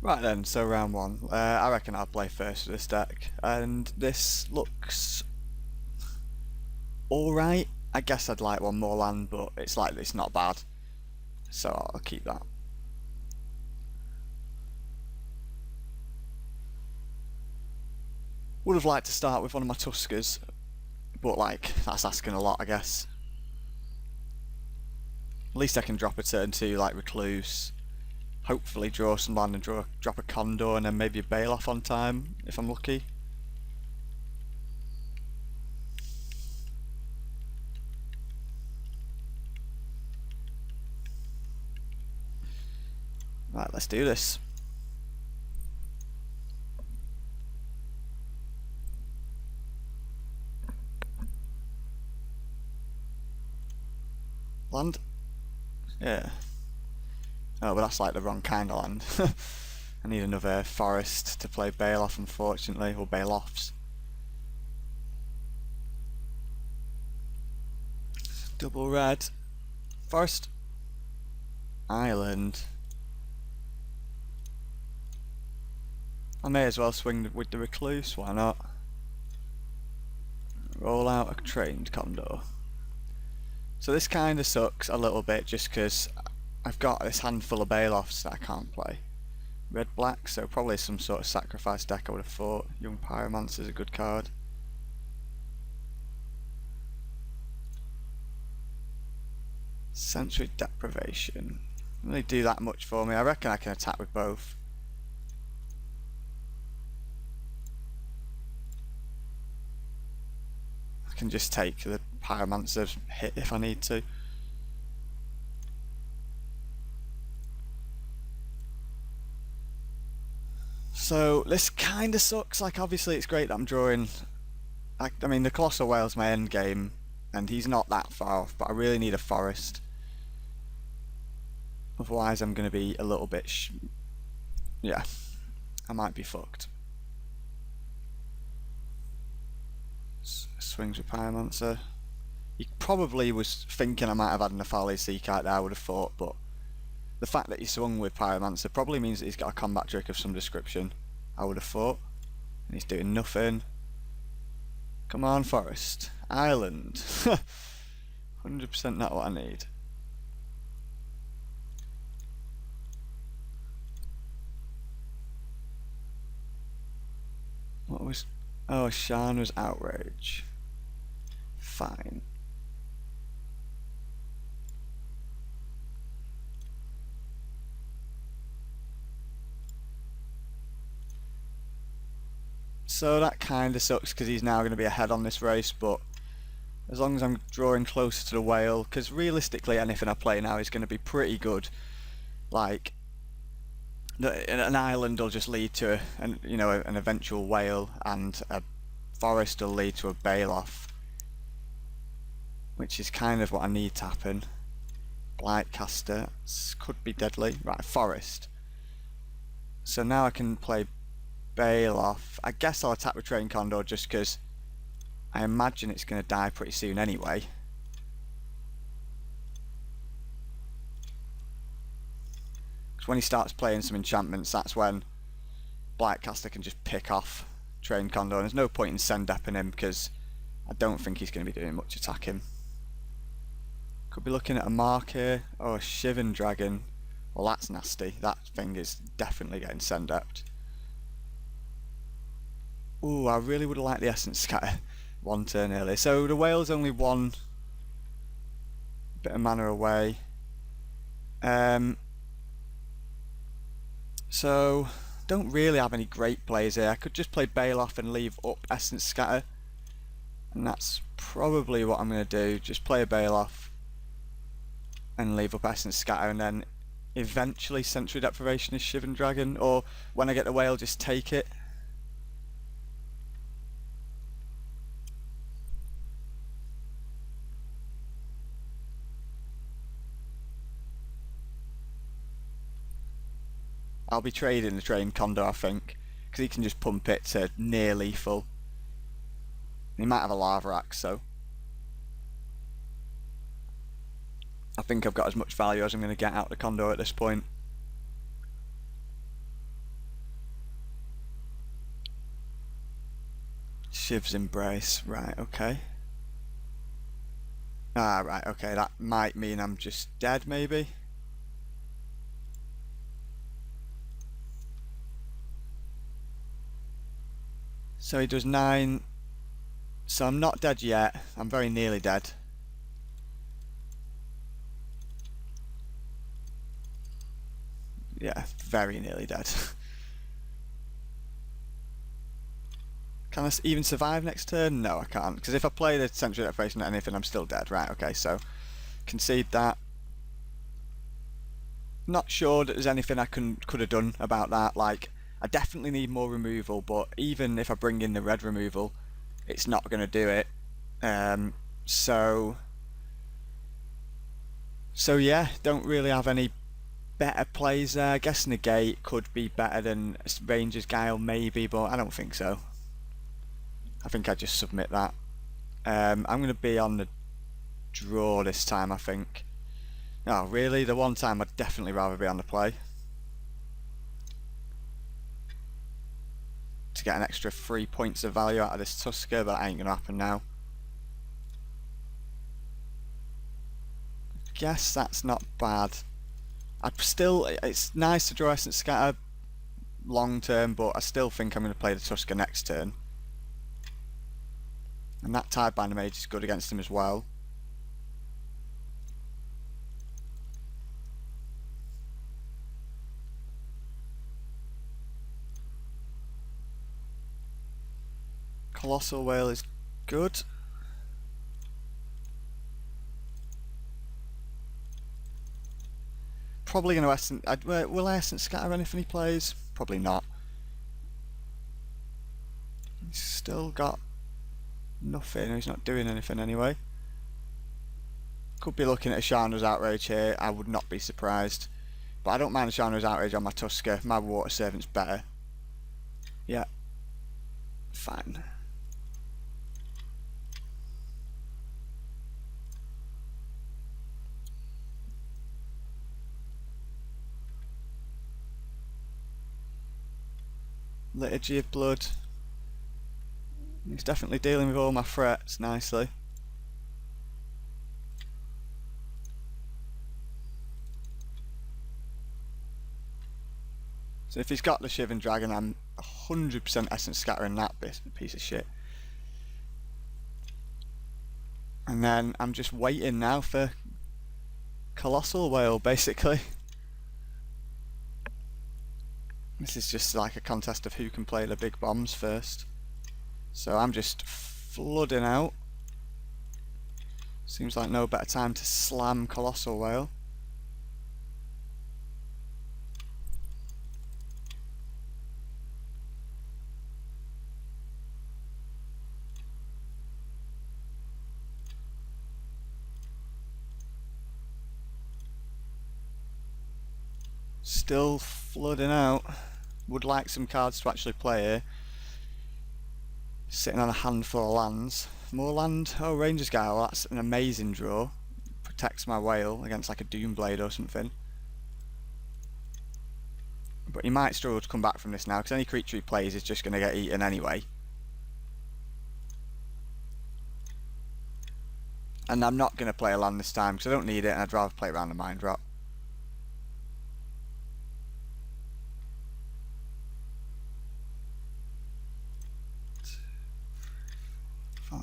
Right then, so round one. I reckon I'll play first with this deck, and this looks alright. I guess I'd like one more land, but it's not bad, so I'll keep that. Would have liked to start with one of my Tuskers, but that's asking a lot, I guess. At least I can drop a turn 2 like Recluse. Hopefully draw some land and drop a Condor and then maybe a Bailoff on time, if I'm lucky. Right, let's do this. Land? Yeah. Oh, but that's like the wrong kind of land. I need another forest to play Bailoff, unfortunately, or Bailoffs. Double red. Forest. Island. I may as well swing with the Recluse, why not? Roll out a trained Condor. So this kind of sucks a little bit just because I've got this handful of Bailoffs that I can't play. Red-black, so probably some sort of sacrifice deck I would have thought. Young Pyromancer is a good card. Sensory Deprivation. Doesn't really do that much for me. I reckon I can attack with both. I can just take the Pyromancer's hit if I need to. So this kind of sucks. Like, obviously it's great that I'm drawing. I mean, the Colossal Whale's my end game, and he's not that far off, but I really need a forest. Otherwise I'm going to be a little bit yeah, I might be fucked. Swings with Pyromancer. He probably was thinking I might have had an Aphali Sea Kite there, I would have thought, but the fact that he swung with Pyromancer probably means that he's got a combat trick of some description, I would have thought. And he's doing nothing. Come on, Forest. Island. 100% not what I need. What was... Oh, Shan was Outrage. Fine. So that kind of sucks because he's now going to be ahead on this race, but as long as I'm drawing closer to the whale, because realistically anything I play now is going to be pretty good. Like, an island will just lead to an eventual whale, and a forest will lead to a Bailoff, which is kind of what I need to happen. Blightcaster could be deadly. Right, forest. So now I can play Bailoff. I guess I'll attack with Train Condor just because I imagine it's going to die pretty soon anyway. Because when he starts playing some enchantments, that's when Blightcaster can just pick off Train Condor, and there's no point in send-depping him because I don't think he's going to be doing much attacking. Could be looking at a mark here. Oh, a Shivan Dragon. Well, that's nasty. That thing is definitely getting send-depped. Ooh, I really would have liked the Essence Scatter one turn earlier. So the whale's only one bit of mana away. So don't really have any great plays here. I could just play Bailoff and leave up Essence Scatter, and that's probably what I'm going to do. Just play a Bailoff and leave up Essence Scatter, and then eventually Sensory Deprivation is Shivan Dragon, or when I get the whale, just take it. I'll be trading the Train Condor, I think, because he can just pump it to near lethal. He might have a Lava Axe, so I think I've got as much value as I'm going to get out of the Condor at this point. Shiv's Embrace, right, okay. Ah, right, okay, that might mean I'm just dead, maybe? So he does 9, so I'm not dead yet, I'm very nearly dead. Yeah, very nearly dead. Can I even survive next turn? No, I can't, because if I play the Century Deprivation at anything, I'm still dead. Right, okay, so concede that. Not sure that there's anything I could have done about that. Like, I definitely need more removal, but even if I bring in the red removal, it's not going to do it. So yeah, don't really have any better plays there. I guess Negate could be better than Ranger's Guile, maybe, but I don't think so. I think I just submit that. I'm going to be on the draw this time, I think. Oh, really? The one time I'd definitely rather be on the play. To get an extra 3 points of value out of this Tusker, but that ain't going to happen now. Guess that's not bad. It's nice to draw Essence Scatter long term, but I still think I'm going to play the Tusker next turn. And that Tidebinder Mage is good against him as well. Colossal Whale is good. Probably going to Essence... will I Essence Scatter anything he plays? Probably not. He's still got nothing, he's not doing anything anyway. Could be looking at a Sharna's Outrage here, I would not be surprised. But I don't mind the Sharna's Outrage on my Tusker, my Water Servant's better. Yeah. Fine. Liturgy of Blood. He's definitely dealing with all my threats nicely. So if he's got the Shivan Dragon, I'm 100% Essence Scattering that piece of shit. And then I'm just waiting now for Colossal Whale, basically. This is just like a contest of who can play the big bombs first. So I'm just flooding out. Seems like no better time to slam Colossal Whale. Still flooding out. Would like some cards to actually play here. Sitting on a handful of lands. More land? Oh, Ranger's Guile. Well, that's an amazing draw. Protects my whale against like a Doomblade or something. But he might struggle to come back from this now, because any creature he plays is just going to get eaten anyway. And I'm not going to play a land this time, because I don't need it, and I'd rather play around the Mind Drop.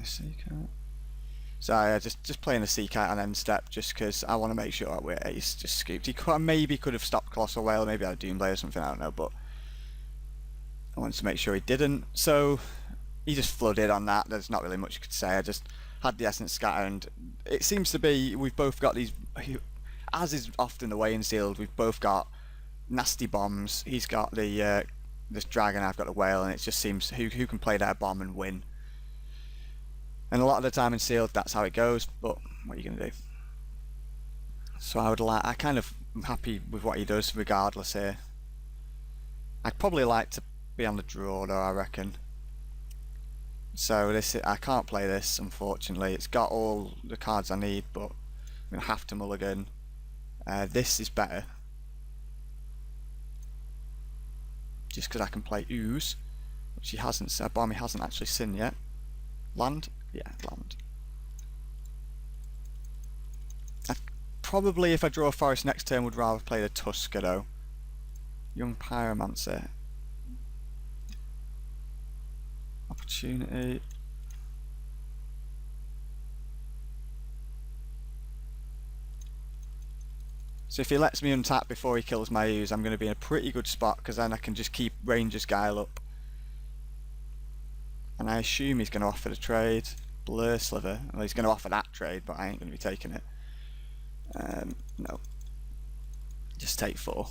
Seekite. So yeah, just playing a Seekite on end step, just because I want to make sure we're ace just scooped. He maybe could have stopped Colossal Whale, maybe had a Doomblade or something, I don't know, but I wanted to make sure he didn't. So he just flooded on that. There's not really much you could say. I just had the Essence Scatter, and it seems to be we've both got these, as is often the way in Sealed, we've both got nasty bombs. He's got the this dragon, I've got the whale, and it just seems who can play their bomb and win. And a lot of the time in Sealed, that's how it goes, but what are you going to do? So I kind of am happy with what he does regardless here. I'd probably like to be on the draw though, I reckon. So I can't play this, unfortunately. It's got all the cards I need, but I'm going to have to mulligan. This is better. Just because I can play Ooze, which he hasn't, Bomb he hasn't actually seen yet. Land? Yeah, land. Probably, if I draw a forest next turn, would rather play the Tusker though. Young Pyromancer. Opportunity. So if he lets me untap before he kills my ooze, I'm going to be in a pretty good spot, because then I can just keep Ranger's Guile up. And I assume he's going to offer the trade. Blur Sliver. Well, he's going to offer that trade, but I ain't going to be taking it. No. Just take 4.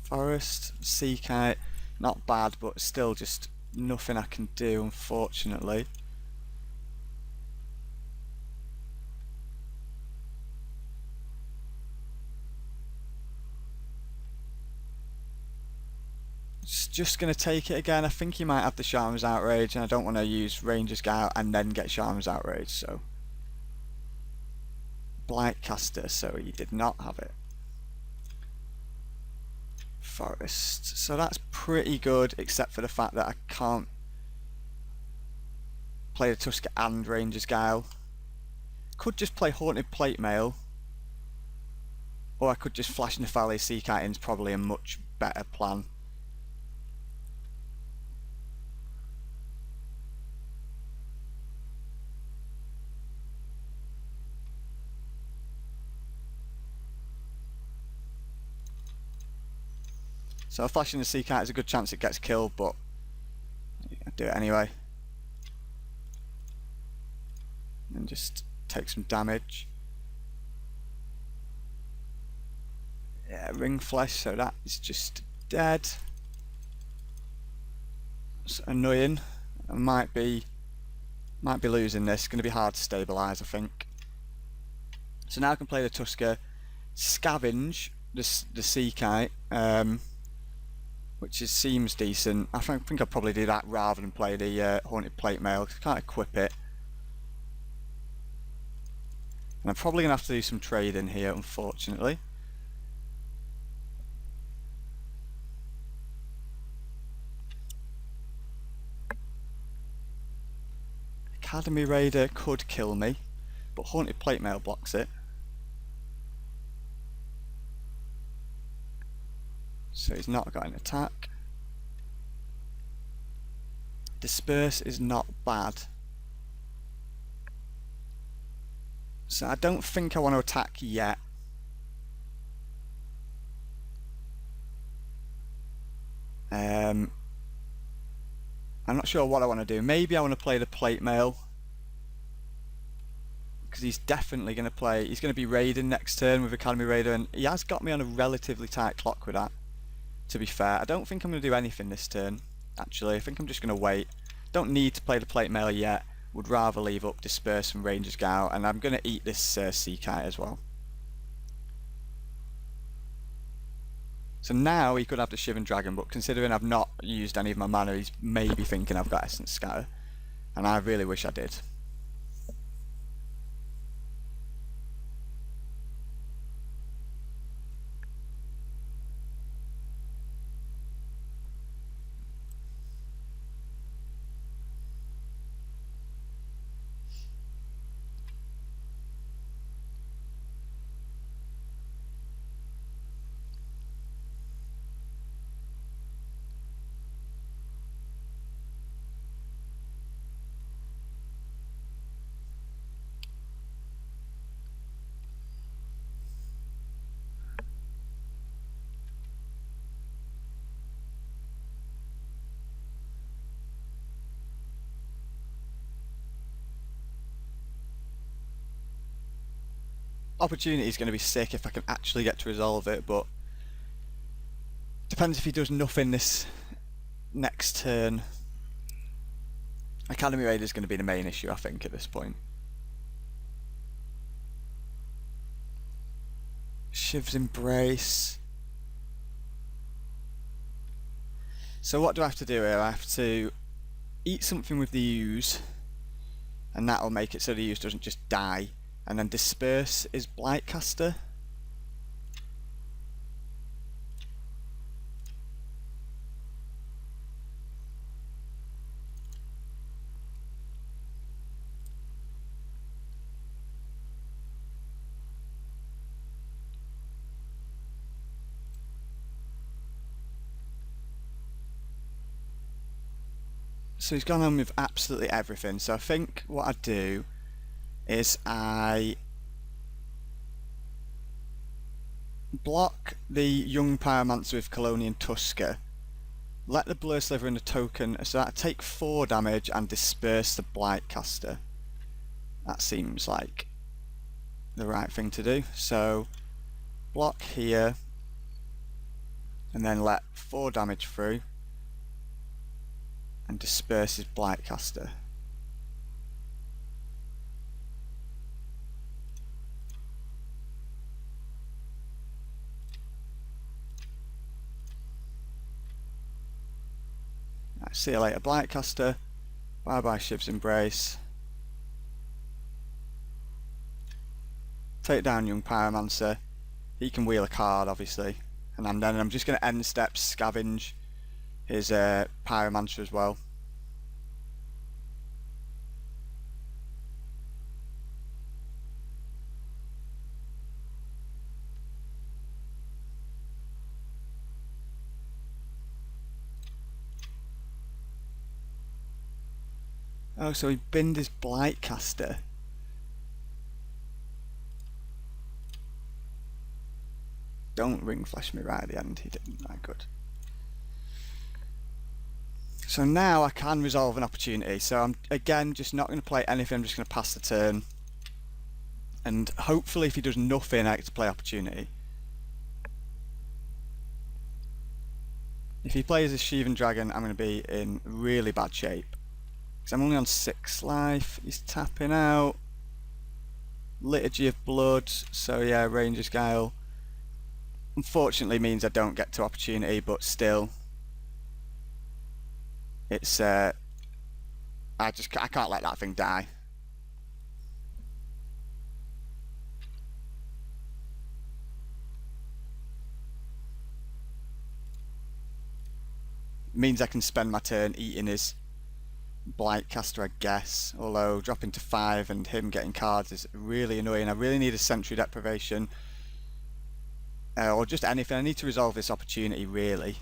Forest, Sea Kite. Not bad, but still just nothing I can do, unfortunately. Just going to take it again. I think he might have the Shaman's Outrage, and I don't want to use Ranger's Guile and then get Shaman's Outrage, so... Blightcaster, so he did not have it. Forest. So that's pretty good, except for the fact that I can't play the Tusker and Ranger's Guile. Could just play Haunted Plate Mail, or I could just flash Nephalia Sea Kite in, is probably a much better plan. So flashing the Sea Kite is a good chance it gets killed, but I do it anyway. And just take some damage. Yeah, Ring Flesh, so that is just dead. It's annoying. I might be losing this. It's going to be hard to stabilise, I think. So now I can play the Tusker, scavenge the Sea Kite, which seems decent. I think I'll probably do that rather than play the Haunted Plate Mail, because I can't equip it. And I'm probably going to have to do some trading here, unfortunately. Academy Raider could kill me, but Haunted Plate Mail blocks it. So he's not got an attack. Disperse is not bad. So I don't think I want to attack yet. I'm not sure what I want to do. Maybe I want to play the Plate Mail, because he's definitely going to play. He's going to be raiding next turn with Academy Raider, and he has got me on a relatively tight clock with that, to be fair. I don't think I'm going to do anything this turn, actually. I think I'm just going to wait. Don't need to play the Plate Mail yet. Would rather leave up Disperse and Ranger's Guile, and I'm going to eat this Sea Kite as well. So now he could have the Shivan Dragon, but considering I've not used any of my mana, he's maybe thinking I've got Essence Scatter, and I really wish I did. Opportunity is going to be sick if I can actually get to resolve it, but depends if he does nothing this next turn. Academy Raider is going to be the main issue, I think, at this point. Shiv's Embrace. So what do I have to do here? I have to eat something with the ooze, and that'll make it so the ooze doesn't just die. And then Disperse is Blightcaster. So he's gone on with absolutely everything. So I think what I do is I block the young Pyromancer with Colonian Tusker, let the Blur Sliver in a token so that I take 4 damage and disperse the Blightcaster. That seems like the right thing to do. So block here and then let 4 damage through and disperse his Blightcaster. Right, see you later, Blightcaster. Bye bye, Shiv's Embrace. Take down young Pyromancer. He can wheel a card, obviously, and then I'm just going to end step scavenge his Pyromancer as well. Oh, so he binned his Blightcaster. Don't ring flash me right at the end. He didn't. Right, good. So now I can resolve an opportunity. So I'm again just not going to play anything. I'm just going to pass the turn. And hopefully if he does nothing, I get to play opportunity. If he plays a Sheevan Dragon, I'm going to be in really bad shape. Because I'm only on 6 life. He's tapping out. Liturgy of Blood. So yeah, Ranger's Guile. Unfortunately means I don't get to opportunity, but still. It's I can't let that thing die. Means I can spend my turn eating his Blightcaster, I guess. Although dropping to 5 and him getting cards is really annoying. I really need a Sentry Deprivation. Or just anything. I need to resolve this opportunity, really.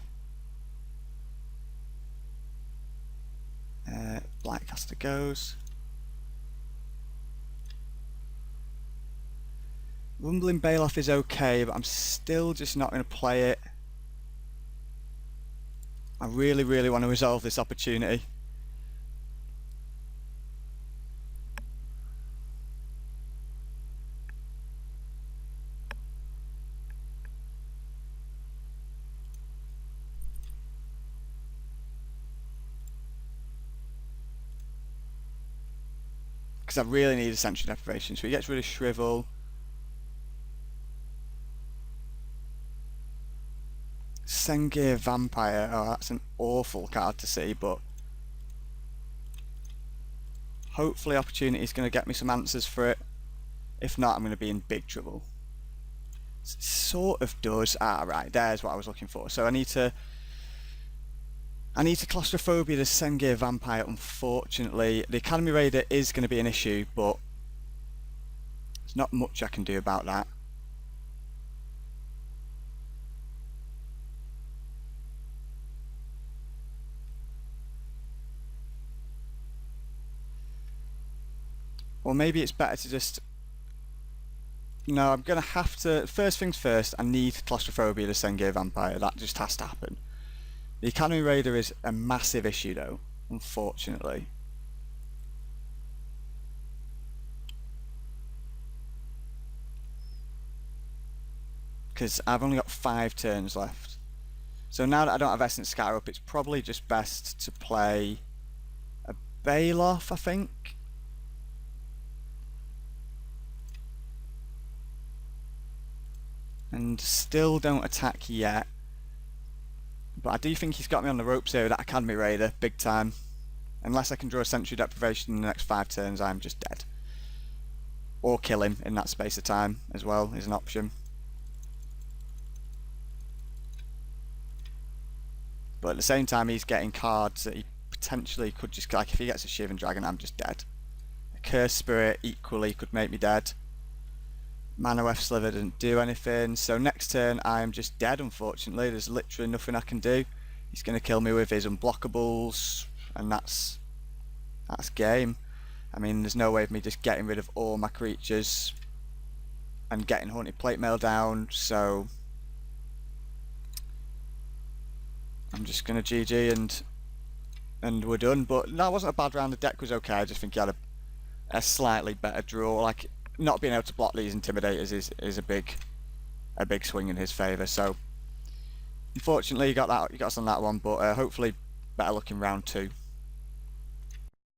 Blightcaster goes. Rumbling Baloth is okay, but I'm still just not going to play it. I really, really want to resolve this opportunity. Because I really need a Sentry Deprivation. So he gets rid of Shrivel. Sengir Vampire. Oh, that's an awful card to see, but hopefully opportunity is going to get me some answers for it. If not, I'm going to be in big trouble. It sort of does. Ah, right, there's what I was looking for. So I need to Claustrophobia the Sengir Vampire, unfortunately. The Academy Raider is going to be an issue, but there's not much I can do about that. Or maybe it's better to just... No, I'm going to have to... First things first, I need Claustrophobia the Sengir Vampire. That just has to happen. The Academy Raider is a massive issue though, unfortunately. Because I've only got 5 turns left. So now that I don't have Essence Scatter up, it's probably just best to play a Baloth, I think. And still don't attack yet. But I do think he's got me on the ropes here with that Academy Raider, big time. Unless I can draw a Sentry Deprivation in the next 5 turns, I'm just dead. Or kill him in that space of time as well is an option. But at the same time, he's getting cards that he potentially could just... Like, if he gets a Sheevan Dragon, I'm just dead. A Curse Spirit equally could make me dead. Manawef Sliver doesn't do anything, so next turn I am just dead, unfortunately. There's literally nothing I can do. He's going to kill me with his unblockables. and that's game. I mean, there's no way of me just getting rid of all my creatures and getting Haunted Plate Mail down, so I'm just gonna GG and we're done. But that wasn't a bad round. The deck was okay. I just think he had a slightly better draw. Like, not being able to block these Intimidators is a big swing in his favour. So unfortunately, you got us on that one. But hopefully, better luck in round 2.